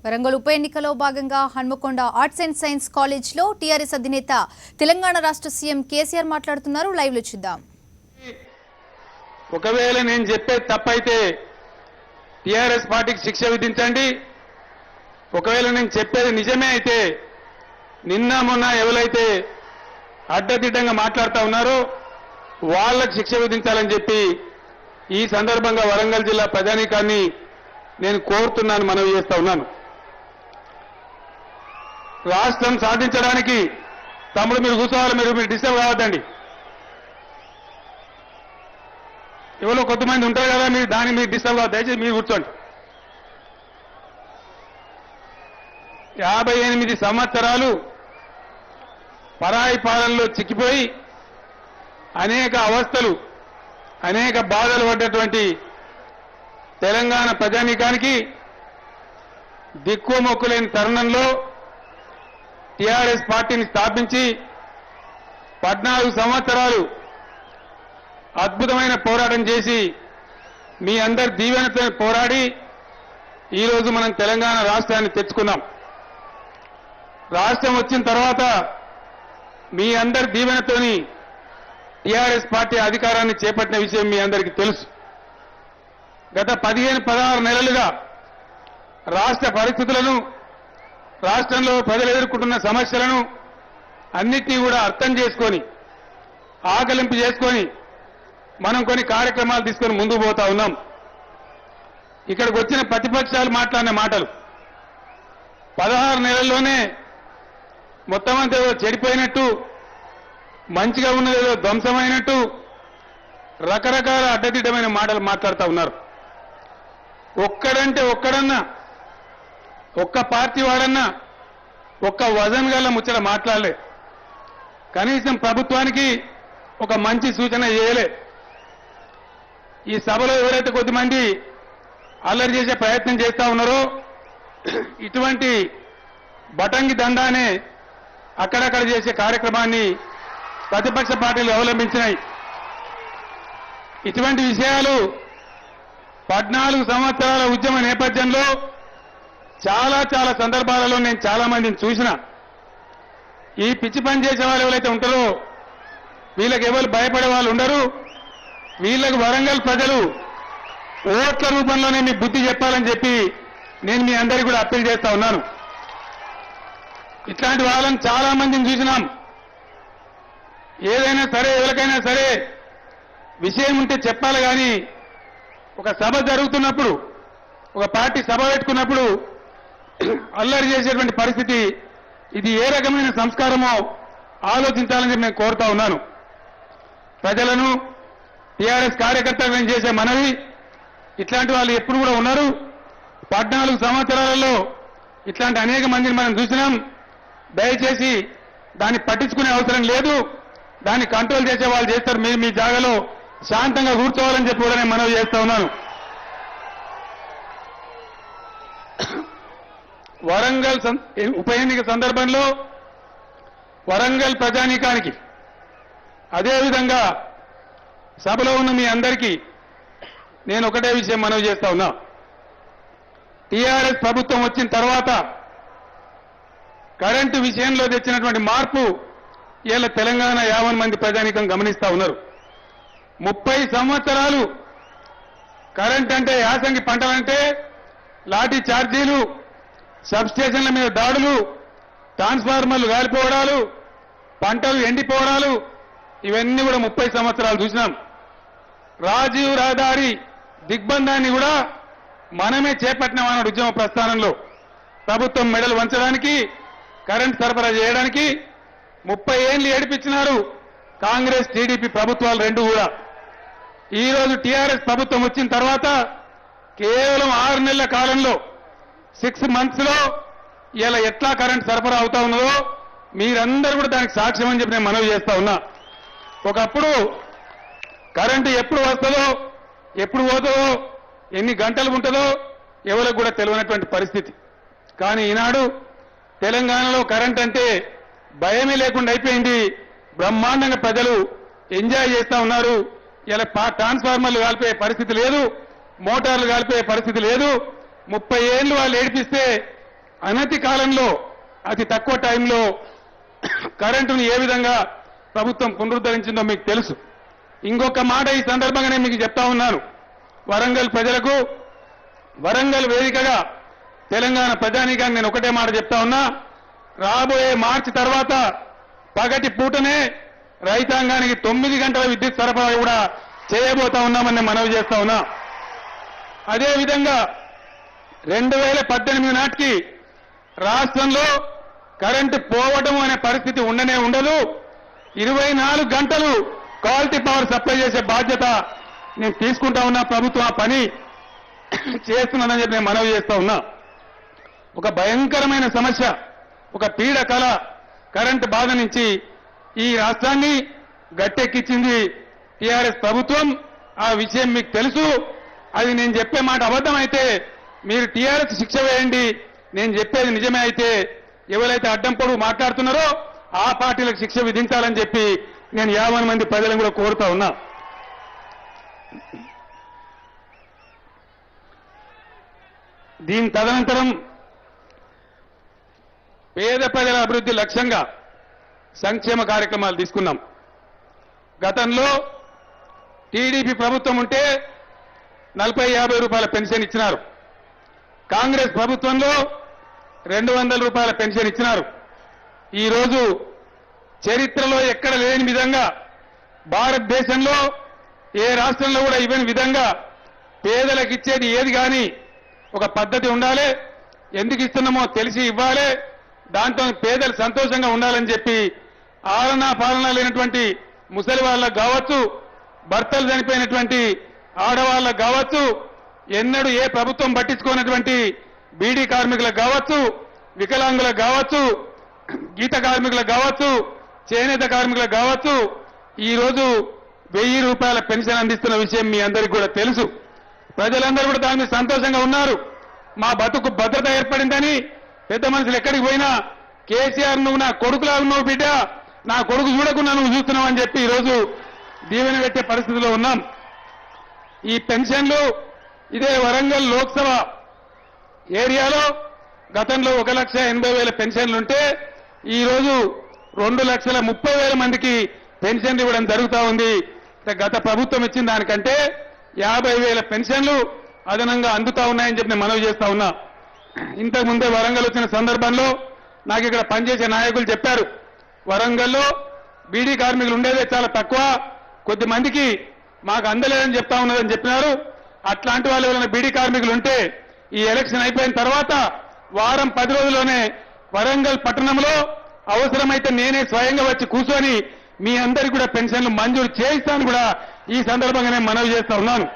వరంగల్ ఉప ఎన్నికలో భాగంగా హన్మకొండ ఆర్ట్స్ అండ్ సైన్స్ కాలేజ్లో టీఆర్ఎస్ అధినేత తెలంగాణ రాష్ట్ర సీఎం కేసీఆర్ మాట్లాడుతున్నారు. లైవ్ లో చూద్దాం. ఒకవేళ నేను చెప్పేది తప్పైతే టీఆర్ఎస్ పార్టీకి శిక్ష విధించండి. ఒకవేళ నేను చెప్పేది నిజమే అయితే నిన్న మొన్న ఎవరైతే అడ్డదిడ్డంగా మాట్లాడుతూ ఉన్నారో వాళ్ళకు శిక్ష విధించాలని చెప్పి ఈ సందర్భంగా వరంగల్ జిల్లా ప్రజానీకాన్ని నేను కోరుతున్నాను, మనవి చేస్తా ఉన్నాను. రాష్ట్రం సాధించడానికి తమ్ముడు మీరు కూర్చోవాలి, మీరు డిస్టర్బ్ కావద్దండి. ఎవరో కొంతమంది ఉంటారు కదా, మీరు డిస్టర్బ్ కావద్దు, దయచేసి మీరు కూర్చోండి. 58 సంవత్సరాలు పరాయి పాలనలో చిక్కిపోయి అనేక అవస్థలు అనేక బాధలు పడ్డటువంటి తెలంగాణ ప్రజానీకానికి దిక్కుమొక్కులేని తరుణంలో టీఆర్ఎస్ పార్టీని స్థాపించి 14 సంవత్సరాలు అద్భుతమైన పోరాటం చేసి మీ అందరి దీవెనతో పోరాడి ఈరోజు మనం తెలంగాణ రాష్ట్రాన్ని తెచ్చుకున్నాం. రాష్ట్రం వచ్చిన తర్వాత మీ అందరి దీవెనతోని టీఆర్ఎస్ పార్టీ అధికారాన్ని చేపట్టిన విషయం మీ అందరికీ తెలుసు. గత 15-16 నెలలుగా రాష్ట్ర పరిస్థితులను, రాష్ట్రంలో ప్రజలు ఎదుర్కొంటున్న సమస్యలను అన్నిటినీ కూడా అర్థం చేసుకొని ఆకలింపు చేసుకొని మనం కొన్ని కార్యక్రమాలు తీసుకొని ముందుకు పోతా ఉన్నాం. ఇక్కడికి వచ్చిన ప్రతిపక్షాలు మాట్లాడిన మాటలు 16 నెలల్లోనే మొత్తం అంతా ఏదో చెడిపోయినట్టు, మంచిగా ఉన్నదేదో ధ్వంసమైనట్టు రకరకాల అడ్డదిడ్డమైన మాటలు మాట్లాడుతూ ఉన్నారు. ఒక్కడన్నా ఒక్క పార్టీ వాడన్నా ఒక్క వజన్ గల ముచ్చట మాట్లాడలే. కనీసం ప్రభుత్వానికి ఒక మంచి సూచన చేయలే. ఈ సభలో ఎవరైతే కొద్దిమంది అల్లరి చేసే ప్రయత్నం చేస్తా ఉన్నారో ఇటువంటి బటంగి దండానే అక్కడక్కడ చేసే కార్యక్రమాన్ని ప్రతిపక్ష పార్టీలు అవలంబించినాయి. ఇటువంటి విషయాలు 14 సంవత్సరాల ఉద్యమ నేపథ్యంలో చాలా సందర్భాలలో నేను చాలా మందిని చూసిన. ఈ పిచ్చి పని చేసే వాళ్ళు ఎవరైతే ఉంటారో వీళ్ళకి ఎవరు భయపడే వాళ్ళు ఉండరు. వీళ్ళకు వరంగల్ ప్రజలు ఓట్ల రూపంలోనే మీ బుద్ధి చెప్పాలని చెప్పి నేను మీ అందరికీ కూడా అప్పీల్ చేస్తా ఉన్నాను. ఇట్లాంటి వాళ్ళని చాలా మందిని చూసినాం. ఏదైనా సరే, ఎవరికైనా సరే విషయం ఉంటే చెప్పాలి కానీ ఒక సభ జరుగుతున్నప్పుడు, ఒక పార్టీ సభ పెట్టుకున్నప్పుడు అల్లరి చేసేటువంటి పరిస్థితి, ఇది ఏ రకమైన సంస్కారమో ఆలోచించాలని చెప్పి నేను కోరుతా ఉన్నాను. ప్రజలను, టీఆర్ఎస్ కార్యకర్తలను చేసే మనవి, ఇట్లాంటి వాళ్ళు ఎప్పుడు కూడా ఉన్నారు. 14 సంవత్సరాలలో ఇట్లాంటి అనేక మందిని మనం చూసినాం. దయచేసి దాన్ని పట్టించుకునే అవసరం లేదు. దాన్ని కంట్రోల్ చేసే వాళ్ళు చేస్తారు. మీరు మీ జాగాలో శాంతంగా కూర్చోవాలని చెప్పి కూడా నేను మనవి చేస్తా ఉన్నాను. వరంగల్ ఉప ఎన్నిక సందర్భంలో వరంగల్ ప్రజానీకానికి, అదేవిధంగా సభలో ఉన్న మీ అందరికీ నేను ఒకటే విషయం మనవి చేస్తా ఉన్నా. టీఆర్ఎస్ ప్రభుత్వం వచ్చిన తర్వాత కరెంటు విషయంలో తెచ్చినటువంటి మార్పు ఇలా తెలంగాణ 50 మంది ప్రజానీకం గమనిస్తా ఉన్నారు. 30 సంవత్సరాలు కరెంట్ అంటే, యాసంగి పంటలంటే లాఠీ ఛార్జీలు, సబ్స్టేషన్ల మీద దాడులు, ట్రాన్స్ఫార్మర్లు గాలిపోవడాలు, పంటలు ఎండిపోవడాలు, ఇవన్నీ కూడా 30 సంవత్సరాలు చూసినాం. రాజీవ్ రహదారి దిగ్బంధాన్ని కూడా మనమే చేపట్టినాం అన్నాడు ఉద్యమ ప్రస్థానంలో. ప్రభుత్వం మెడలు వంచడానికి, కరెంట్ సరఫరా చేయడానికి 30 ఏళ్లు ఏడిపించినారు కాంగ్రెస్ టీడీపీ ప్రభుత్వాలు రెండు కూడా. ఈ రోజు టీఆర్ఎస్ ప్రభుత్వం వచ్చిన తర్వాత కేవలం 6 నెలల కాలంలో, 6 months లో ఇలా ఎట్లా కరెంట్ సరఫరా అవుతా ఉన్నదో మీరందరూ కూడా దానికి సాక్ష్యం అని చెప్పి నేను మనవి చేస్తా ఉన్నా. ఒకప్పుడు కరెంటు ఎప్పుడు వస్తుందో, ఎప్పుడు పోతుందో, ఎన్ని గంటలు ఉంటుందో ఎవరికి కూడా తెలియనటువంటి పరిస్థితి. కానీ ఈనాడు తెలంగాణలో కరెంట్ అంటే భయమే లేకుండా అయిపోయింది. బ్రహ్మాండంగా ప్రజలు ఎంజాయ్ చేస్తా ఉన్నారు. ఇలా ట్రాన్స్ఫార్మర్లు కాల్పే పరిస్థితి లేదు, మోటార్లు కాల్పే పరిస్థితి లేదు. 30 ఏళ్లు వాళ్ళు ఏడిపిస్తే అనతి కాలంలో అతి తక్కువ టైంలో కరెంటును ఏ విధంగా ప్రభుత్వం పునరుద్ధరించిందో మీకు తెలుసు. ఇంకొక మాట ఈ సందర్భంగా నేను మీకు చెప్తా ఉన్నాను. వరంగల్ ప్రజలకు, వరంగల్ వేదికగా తెలంగాణ ప్రజానీకాన్ని నేను ఒకటే మాట చెప్తా ఉన్నా. రాబోయే మార్చి తర్వాత పగటి పూటనే రైతాంగానికి 9 గంటల విద్యుత్ సరఫరా కూడా చేయబోతా ఉన్నామని మనవి చేస్తా ఉన్నా. అదేవిధంగా 2018 నాటికి రాష్ట్రంలో కరెంటు పోవడం అనే పరిస్థితి ఉండనే ఉండదు. 24 గంటలు క్వాలిటీ పవర్ సప్లై చేసే బాధ్యత నేను తీసుకుంటా ఉన్నా. ప్రభుత్వం ఆ పని చేస్తున్నదని చెప్పి నేను మనవి చేస్తా ఉన్నా. ఒక భయంకరమైన సమస్య, ఒక పీడకల కరెంటు బాధ నుంచి ఈ రాష్ట్రాన్ని గట్టెక్కించింది టీఆర్ఎస్ ప్రభుత్వం. ఆ విషయం మీకు తెలుసు. అది నేను చెప్పే మాట అబద్ధమైతే మీరు టీఆర్ఎస్ శిక్ష వేయండి, నేను చెప్పేది నిజమే అయితే ఎవరైతే అడ్డం పొడుగు మాట్లాడుతున్నారో ఆ పార్టీలకు శిక్ష విధించాలని చెప్పి నేను 50 మంది ప్రజలను కూడా కోరుతా ఉన్నా. దీని తదనంతరం పేద ప్రజల అభివృద్ధి లక్ష్యంగా సంక్షేమ కార్యక్రమాలు తీసుకున్నాం. గతంలో టీడీపీ ప్రభుత్వం ఉంటే 40-50 రూపాయల పెన్షన్ ఇచ్చినారు. కాంగ్రెస్ ప్రభుత్వంలో 200 రూపాయల పెన్షన్ ఇచ్చినారు. ఈరోజు చరిత్రలో ఎక్కడ లేని విధంగా, భారతదేశంలో ఏ రాష్ట్రంలో కూడా ఇవ్వని విధంగా పేదలకు ఇచ్చేది ఏది కానీ ఒక పద్ధతి ఉండాలి. ఎందుకు ఇస్తున్నామో తెలిసి ఇవ్వాలి. దాంతో పేదలు సంతోషంగా ఉండాలని చెప్పి ఆలనా పాలన లేనటువంటి ముసలి వాళ్ళకు కావచ్చు, భర్తలు చనిపోయినటువంటి ఆడవాళ్ళకు కావచ్చు, ఎన్నడూ ఏ ప్రభుత్వం పట్టించుకున్నటువంటి బీడీ కార్మికులకు కావచ్చు, వికలాంగులకు కావచ్చు, గీత కార్మికులకు కావచ్చు, చేనేత కార్మికులకు కావచ్చు, ఈరోజు 1000 రూపాయల పెన్షన్ అందిస్తున్న విషయం మీ అందరికీ కూడా తెలుసు. ప్రజలందరూ కూడా దాని మీద సంతోషంగా ఉన్నారు. మా బతుకు భద్రత ఏర్పడిందని పెద్ద మనుషులు ఎక్కడికి పోయినా కేసీఆర్ నువ్వు నా కొడుకులా ఉన్నావు బిడ్డ, నా కొడుకు చూడకుండా నువ్వు చూస్తున్నావు అని చెప్పి ఈరోజు దీవెన పెట్టే పరిస్థితిలో ఉన్నాం. ఈ పెన్షన్లు ఇదే వరంగల్ లోక్సభ ఏరియాలో గతంలో 1,80,000 పెన్షన్లుంటే ఈరోజు 2,30,000 మందికి పెన్షన్లు ఇవ్వడం జరుగుతూ ఉంది. గత ప్రభుత్వం ఇచ్చిన దానికంటే 50,000 పెన్షన్లు అదనంగా అందుతా ఉన్నాయని చెప్పి నేను మనవి చేస్తా ఉన్నా. ఇంతకు ముందే వరంగల్ వచ్చిన సందర్భంలో నాకు ఇక్కడ పనిచేసే నాయకులు చెప్పారు, వరంగల్లో బీడీ కార్మికులు ఉండేదే చాలా తక్కువ, కొద్ది మందికి మాకు అందలేదని చెప్తా ఉన్నదని చెప్పినారు. అట్లాంటి వాళ్ళు ఎవరైనా బీడీ కార్మికులు ఉంటే ఈ ఎలక్షన్ అయిపోయిన తర్వాత వారం 10 రోజుల్లోనే వరంగల్ పట్టణంలో అవసరమైతే నేనే స్వయంగా వచ్చి కూర్చొని మీ అందరికీ కూడా పెన్షన్లు మంజూరు చేయిస్తాను కూడా ఈ సందర్భంగా నేను మనవి చేస్తా ఉన్నాను.